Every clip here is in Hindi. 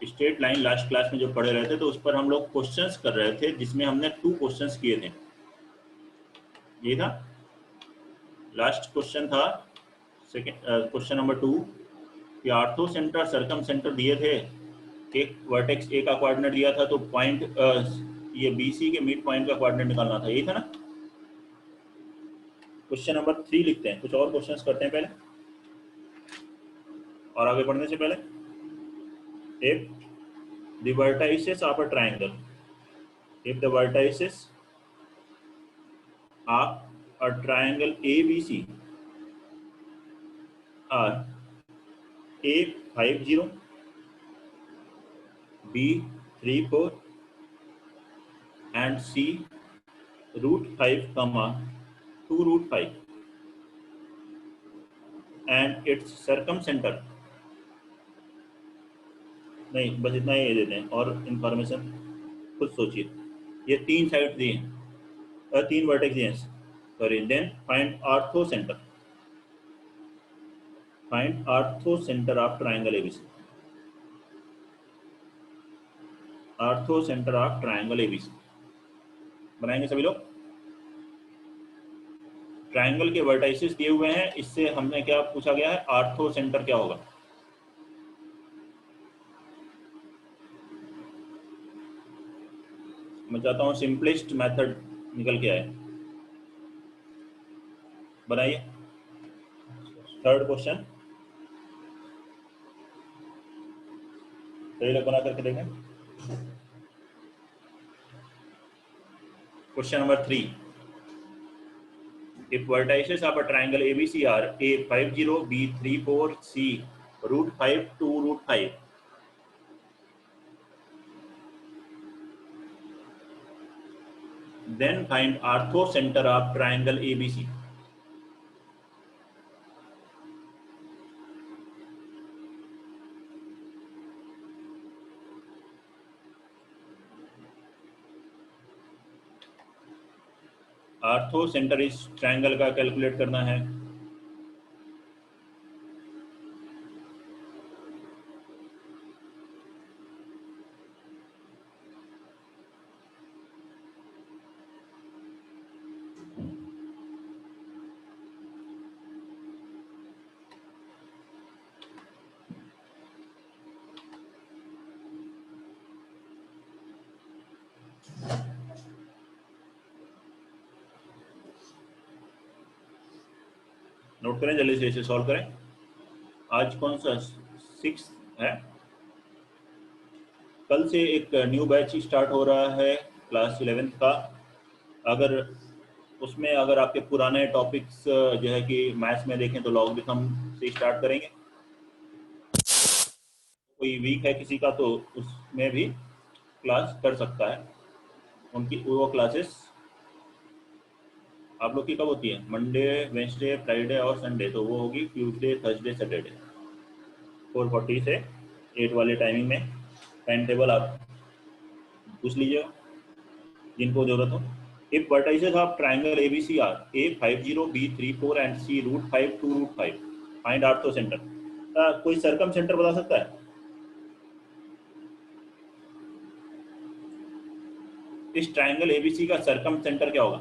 स्ट्रेट लाइन लास्ट क्लास में जो पढ़े रहे थे, तो उस पर हम लोग क्वेश्चंस कर रहे थे, जिसमें हमने 2 क्वेश्चंस किए थे। ये था लास्ट क्वेश्चन था, सेकंड क्वेश्चन नंबर 2 कि आर्थो सेंटर सर्कम सेंटर दिए थे, एक वर्टेक्स ए का कोऑर्डिनेट दिया था, तो पॉइंट ये BC के मिड पॉइंट का कोऑर्डिनेट निकालना था। यही था ना। क्वेश्चन नंबर 3 लिखते हैं, कुछ और क्वेश्चंस करते हैं पहले और आगे बढ़ने से पहले। If the vertices of a triangle, if the vertices of a triangle ABC are A50, B34 and C √5, 2 √5 and its circumcenter, नहीं बस इतना ही देते हैं और इंफॉर्मेशन खुद सोचिए। ये 3 साइड दिए हैं, 3 वर्टेक्स दिए हैं, sorry. Then find orthocentre, find orthocentre of triangle ABC, orthocentre of triangle ABC बनाएंगे सभी लोग। ट्राइंगल के वर्टाइसेस दिए हुए हैं, इससे हमने क्या पूछा गया है, आर्थो सेंटर क्या होगा। मैं चाहता हूं सिंपलेस्ट मेथड निकल के आए। बनाइए थर्ड क्वेश्चन, सही लोग बना करके देखें। Question number 3, if vertices of a triangle ABC are A50, B34, C √5, 2 √5, then find ortho centre of triangle ABC। Ortho centre इस ट्रायंगल का कैलकुलेट करना है। नोट करें, जल्दी से इसे सॉल्व करें। आज कौन सा 6 है, कल से एक न्यू बैच स्टार्ट हो रहा है क्लास 11th का। अगर उसमें अगर आपके पुराने टॉपिक्स जो है कि मैथ्स में देखें तो लॉगरिथम से स्टार्ट करेंगे। कोई वीक है किसी का तो उसमें भी क्लास कर सकता है। उनकी वो क्लासेस आप लोग की कब होती है, मंडे, वेंसडे, फ्राइडे और संडे, तो वो होगी ट्यूसडे, थर्सडे, सैटरडे 4:40 से 8 वाले टाइमिंग में। टाइम टेबल आप पूछ लीजिएगा जिनको जरूरत हो। If vertices of triangle ABC are A50, B34 and C √5, 2 √5, find orthocentre. कोई सर्कम सेंटर बता सकता है? इस ट्राइंगल ABC का सर्कम सेंटर क्या होगा?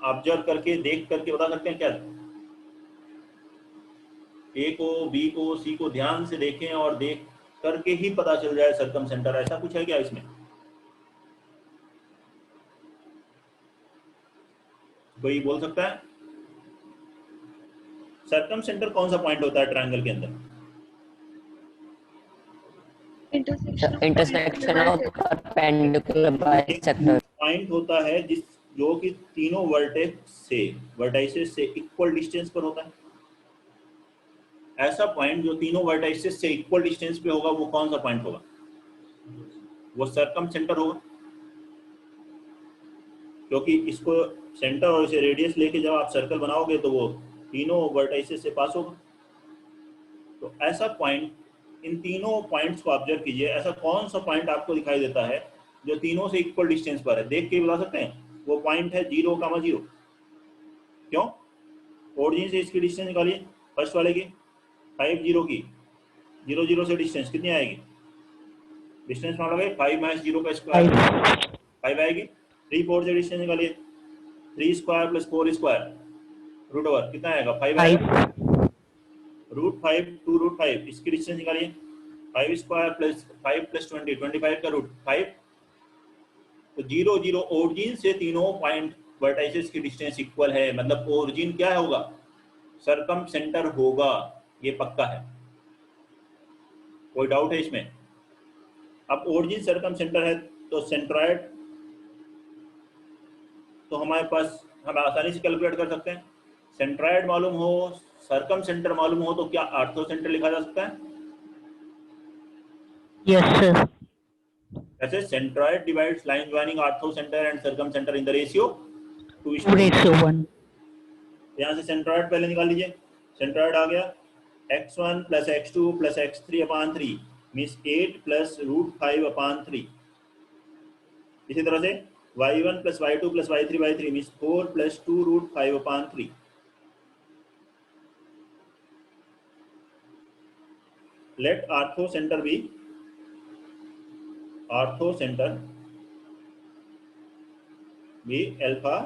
ऑब्जर्व करके देख करके बता सकते हैं क्या? A को, B को, C को ध्यान से देखें और देख करके ही पता चल जाए सर्कम सेंटर, ऐसा कुछ है क्या इसमें? कोई बोल सकता है? सर्कम सेंटर कौन सा पॉइंट होता है ट्रायंगल के अंदर? Intersection of perpendicular bisector point होता है जिस जो कि तीनों वर्टाइसेस से इक्वल डिस्टेंस पर होता है। ऐसा पॉइंट जो तीनों वर्टाइसेस से इक्वल डिस्टेंस पे होगा, वो कौन सा पॉइंट होगा? वो सर्कम सेंटर होगा, क्योंकि इसको सेंटर और इसे रेडियस लेके जब आप सर्कल बनाओगे तो वो तीनों वर्टाइसेस से पास होगा। तो ऐसा पॉइंट, इन तीनों पॉइंट्स को ऑब्जर्व कीजिए, ऐसा कौन सा पॉइंट आपको दिखाई देता है जो तीनों से इक्वल डिस्टेंस पर है? देख के बता सकते हैं? वो पॉइंट है 0,0। क्यों? ओरिजिन से इसकी डिस्टेंस निकालिए, फर्स्ट वाले की 5 0 की, 0 0 से डिस्टेंस कितनी आएगी? डिस्टेंस मान लो 5 माइनस 0 का स्क्वायर 5 आएगी। 3 4 से डिस्टेंस निकालिए, 3 square plus 4 square root over कितना आएगा? 5 आएगा। रूट 5 2 रूट 5 इसकी डिस्टेंस निकालिए, 5 स्क्वायर प्लस 5 प्लस 20 25 का रूट 5। तो 0 0 ओरिजिन से तीनों पॉइंट वर्टाइसेस की डिस्टेंस इक्वल है, मतलब ओरिजिन क्या होगा? सरकम सेंटर होगा, ये पक्का है, कोई डाउट है इसमें? अब ओरिजिन सरकम सेंटर है तो सेंट्रॉइड तो हमारे पास हम आसानी से कैलकुलेट कर सकते हैं। सेंट्रॉइड मालूम हो, सरकम सेंटर मालूम हो तो क्या आर्थो सेंटर लिखा जा सकता है? Yes sir. ऐसे centroid divides line joining orthocentre and circumcentre in the ratio 2:1। यहाँ से सेंट्रॉइड पहले निकाल लीजिए। सेंट्रॉइड आ गया x1 plus x2 plus x3 upon 3 means 8 plus root 5 upon 3। इसी तरह से y1 plus y2 plus y3 means 4 plus 2 root 5 upon 3। Let orthocentre be alpha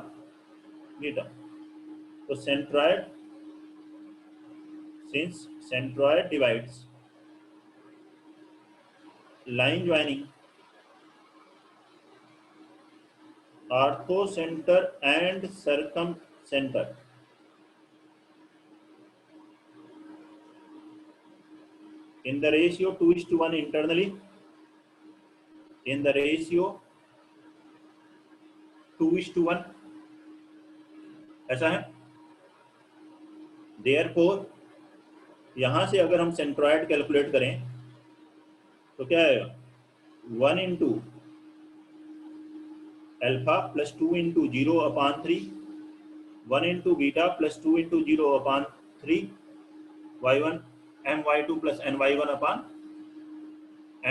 beta. तो centroid, since centroid divides line joining orthocenter and circumcenter in the ratio 2:1 internally, in the ratio 2:1 ऐसा है। Therefore यहां से अगर हम सेंट्रॉइड कैलकुलेट करें तो क्या आएगा? 1 इंटू अल्फा प्लस 2 इंटू 0 अपान 3, 1 इंटू बीटा प्लस 2 इंटू 0 अपान 3, y1 my2 प्लस ny1 अपान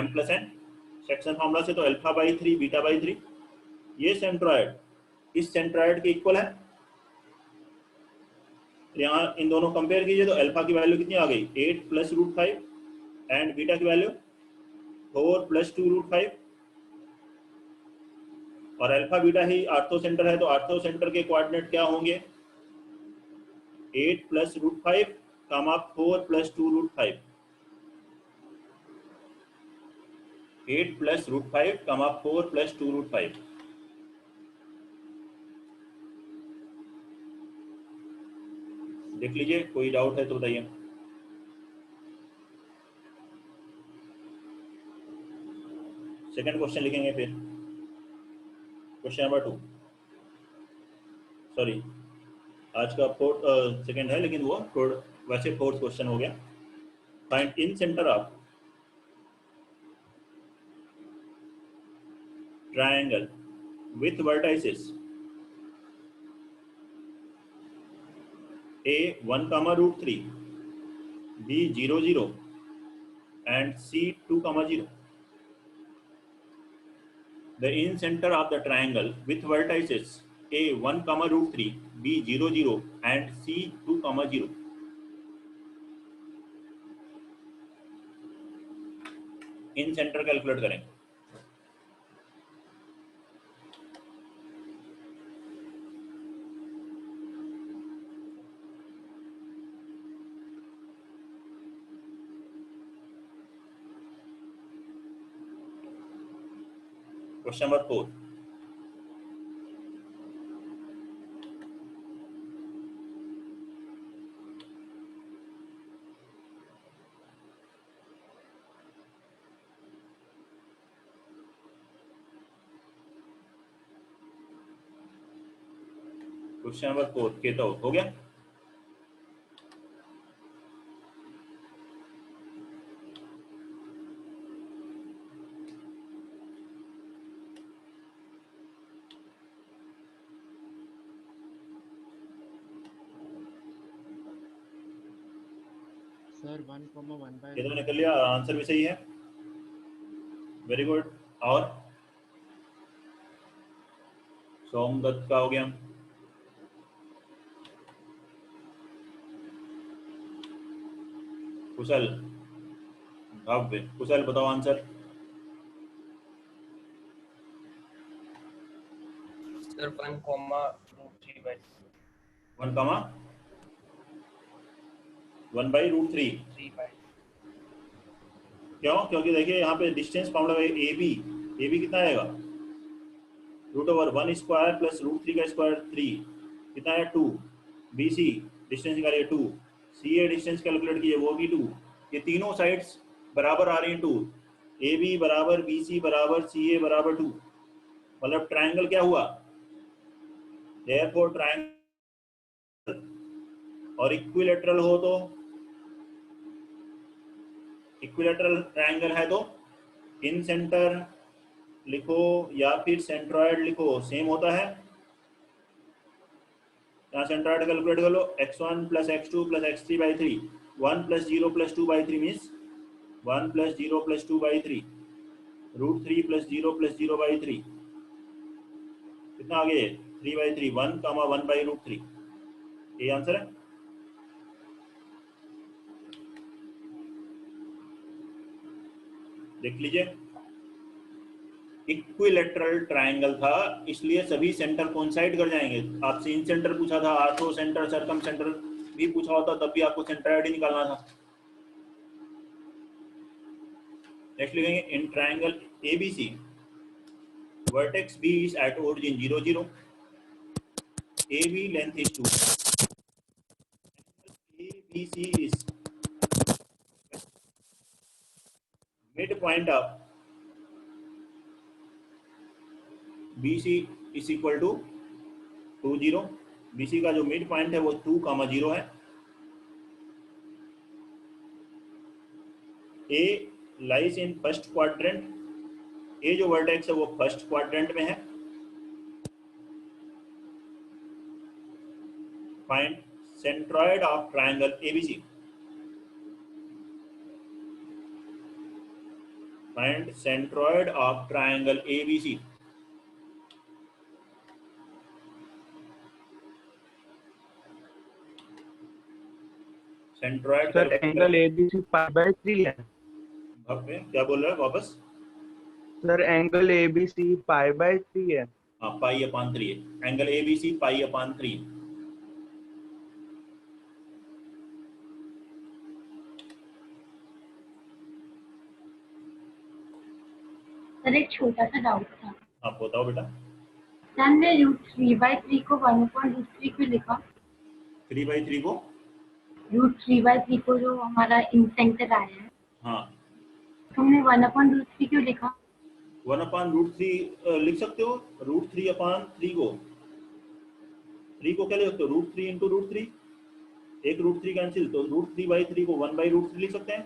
m plus n। Section formula से तो अल्फा बाई 3 बीटा बाई 3, ये सेंट्रॉइड इस सेंट्रॉइड के इक्वल है। यहाँ इन दोनों कंपेयर कीजिए तो अल्फा की वैल्यू कितनी आ गई? 8 प्लस रूट 5 एंड बीटा की वैल्यू 4 प्लस 2 रूट 5। और अल्फा बीटा ही आर्थो सेंटर है तो आर्थो सेंटर के कोऑर्डिनेट क्या होंगे? 8 प्लस रूट 5 कामा 4 प्लस 2 रूट 5, 8 प्लस रूट 5 कामा 4 प्लस 2 रूट 5। देख लीजिए, कोई डाउट है तो बताइए। सेकंड क्वेश्चन लिखेंगे फिर, क्वेश्चन नंबर 2, सॉरी आज का फोर्थ सेकंड है लेकिन वो वैसे फोर्थ क्वेश्चन हो गया। Find in centre of triangle with vertices A 1 comma root 3, B 0 0 and C 2 comma 0. The in center of the triangle with vertices A 1 comma root 3, B 0 0 and C 2 comma 0. In centre calculate करें। क्वेश्चन नंबर 4, क्वेश्चन नंबर 4 के तो हो गया। सर 1,1/1 ये तो निकल लिया, आंसर भी सही है, वेरी गुड। और सोमदत्त का हो गया। कुशल, भव्य, कुशल बताओ आंसर। सर 1,√3/3 1/√3। क्यों? क्योंकि देखिए यहाँ पे डिस्टेंस फार्मूला है ए बी कितना आएगा, √1 स्क्वायर प्लस √3 का स्क्वायर 3 कितना है 2। बी सी डिस्टेंस निकालिए 2, सी ए डिस्टेंस कैलकुलेट कीजिए वो भी 2। ये तीनों साइड्स बराबर आ रही हैं 2, ए बी बराबर बी सी बराबर सी ए बराबर 2, मतलब ट्राइंगल क्या हुआ, देयरफॉर ट्राइंगल। और इक्विलेटरल हो तो, इक्विलेटरल ट्राइंगल है तो इन सेंटर लिखो या फिर सेंट्रॉइड लिखो, सेम होता है। यहाँ सेंट्रॉइड कैलकुलेट कर लो, x1 plus x2 plus x3/3, 1 plus 0 plus 2/3 means 1 plus 0 plus 2/3, √3 plus 0 plus 0/3 कितना आ गया 3/3, 1 कामा 1/√3, ये आंसर है। देख लीजिए, इक्विलेटरल ट्राइंगल था इसलिए सभी सेंटर कोइंसाइड कर जाएंगे। आपसे इन सेंटर पूछा था, आर्थो सेंटर, सर्कम सेंटर भी पूछा होता तब भी आपको सेंट्रॉइड ही निकालना था। नेक्स्ट लिखेंगे in triangle ABC vertex B is at origin 0 0, AB length is 2, ABC is midpoint of BC is equal to 2 0, BC का जो मिड पॉइंट है वो 2,0 है। A lies in first quadrant, A जो वर्टेक्स है वो फर्स्ट क्वाड्रेंट में है। Find centroid of triangle ABC, find centroid of triangle ABC। Centroid sir angle ABC π/3 है। भव्य क्या बोल रहा है वापस? सर एंगल ABC π/3 है। हाँ π/3 है, एंगल ABC π/3। सर एक छोटा सा डाउट था। आप बताओ बेटा। सर ने √3/3 को 1/√3 क्यों लिखा? 3/3 को √3/3 को जो हमारा इन सेंटर आया है, हाँ तुमने 1/√3 क्यों लिखा? 1/√3 लिख सकते हो। √3/3 को 3 को क्या लिख सकते हो, √3 इंटू √3, एक √3 कैंसिल, तो √3/3 को 1/√3 लिख सकते हैं।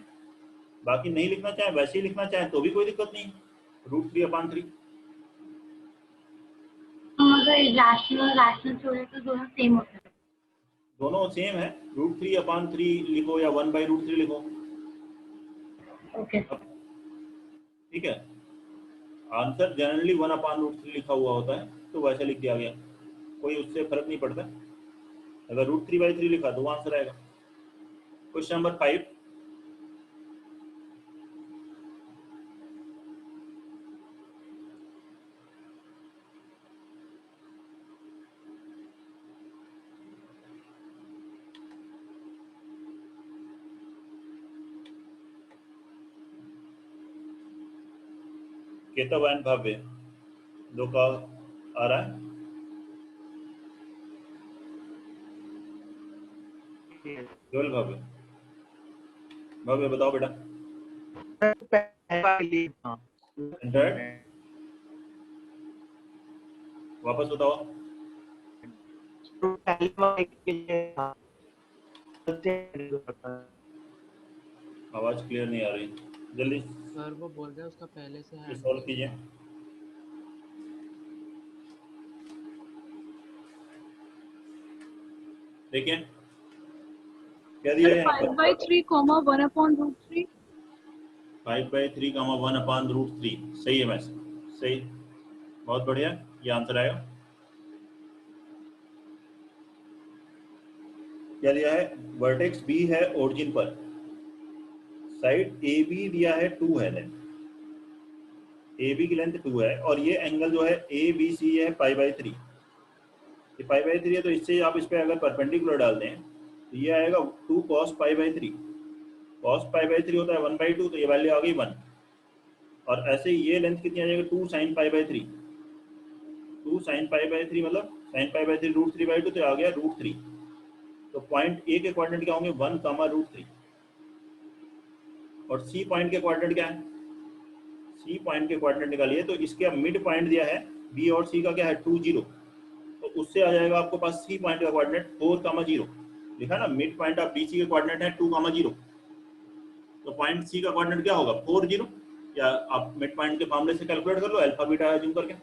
बाकी नहीं लिखना चाहे वैसे ही लिखना चाहे तो भी कोई दिक्कत नहीं, √3/3। तो अगर रैशनल छोड़े तो दोनों सेम होते हैं। दोनों सेम है, √3/3 लिखो या 1/√3 लिखो। ओके ठीक है, आंसर जनरली 1/√3 लिखा हुआ होता है तो वैसे लिख दिया गया, कोई उससे फर्क नहीं पड़ता। अगर √3/3 लिखा तो वो आंसर आएगा। क्वेश्चन नंबर 5, केतव एंड भव्य दो का आ रहा है। केवल भव्य, भव्य बताओ बेटा। सेंटर्ड, वापस बताओ। आवाज क्लियर नहीं आ रही, जल्दी सर वो बोल रहे हैं उसका पहले से है। सॉल्व कीजिए। देखिए क्या दिया है, 5/3, 1/√3। 5/3, 1/√3 सही है मैच, सही, बहुत बढ़िया, ये आंसर आएगा। क्या दिया है, वर्टेक्स बी है ओरिजिन पर, साइड ए बी दिया है 2 है, लेंथ ए बी की लेंथ 2 है, और ये एंगल जो है ए बी सी है π/3, ये π/3 है, तो इससे आप इस पे अगर परपेंडिकुलर डाल दें तो ये आएगा 2 cos π/3, cos π/3 होता है 1/2, तो ये वैल्यू आ गई 1, और ऐसे ये लेंथ कितनी आ जाएगी 2 sin π/3, 2 sin π/3 मतलब sin π/3 √3/2, तो आ गया √3। तो पॉइंट ए के कोऑर्डिनेट क्या होंगे 1, √3, और सी पॉइंट के कोऑर्डिनेट क्या है, सी पॉइंट के कोऑर्डिनेट निकालिए, तो इसके मिड पॉइंट दिया है बी और सी का क्या है 2, 0, तो उससे आ जाएगा आपको पास सी पॉइंट का कोऑर्डिनेट 4, 0 लिखा ना, मिड पॉइंट ऑफ बीसी के कोऑर्डिनेट है 2, 0, तो पॉइंट सी का कोऑर्डिनेट क्या होगा 4, 0, या आप मिड पॉइंट के फार्मूले से कैलकुलेट कर लो, अल्फा बीटा अज्यूम करके।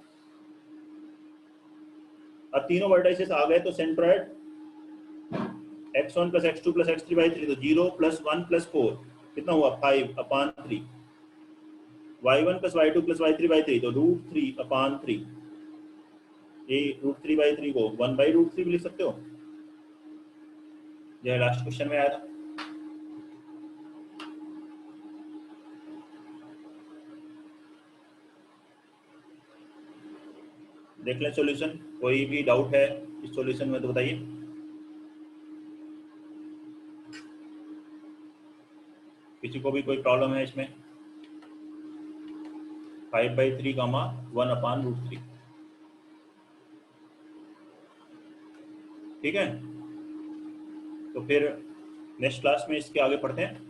अब तीनों वर्टाइसेस आ गए, तो सेंट्रोइड x1 + x2 + x3/3, तो 0 + 1 + 4 कितना हुआ 5/3, y1 + y2 + y3/3, तो √3/3, ये √3/3 को 1/√3 भी लिख सकते हो, यह लास्ट क्वेश्चन में आया था। देख लें सॉल्यूशन, कोई भी डाउट है इस सॉल्यूशन में तो बताइए। किसी को भी कोई प्रॉब्लम है इसमें? 5/3, 1/√3, ठीक है। तो फिर नेक्स्ट क्लास में इसके आगे पढ़ते हैं।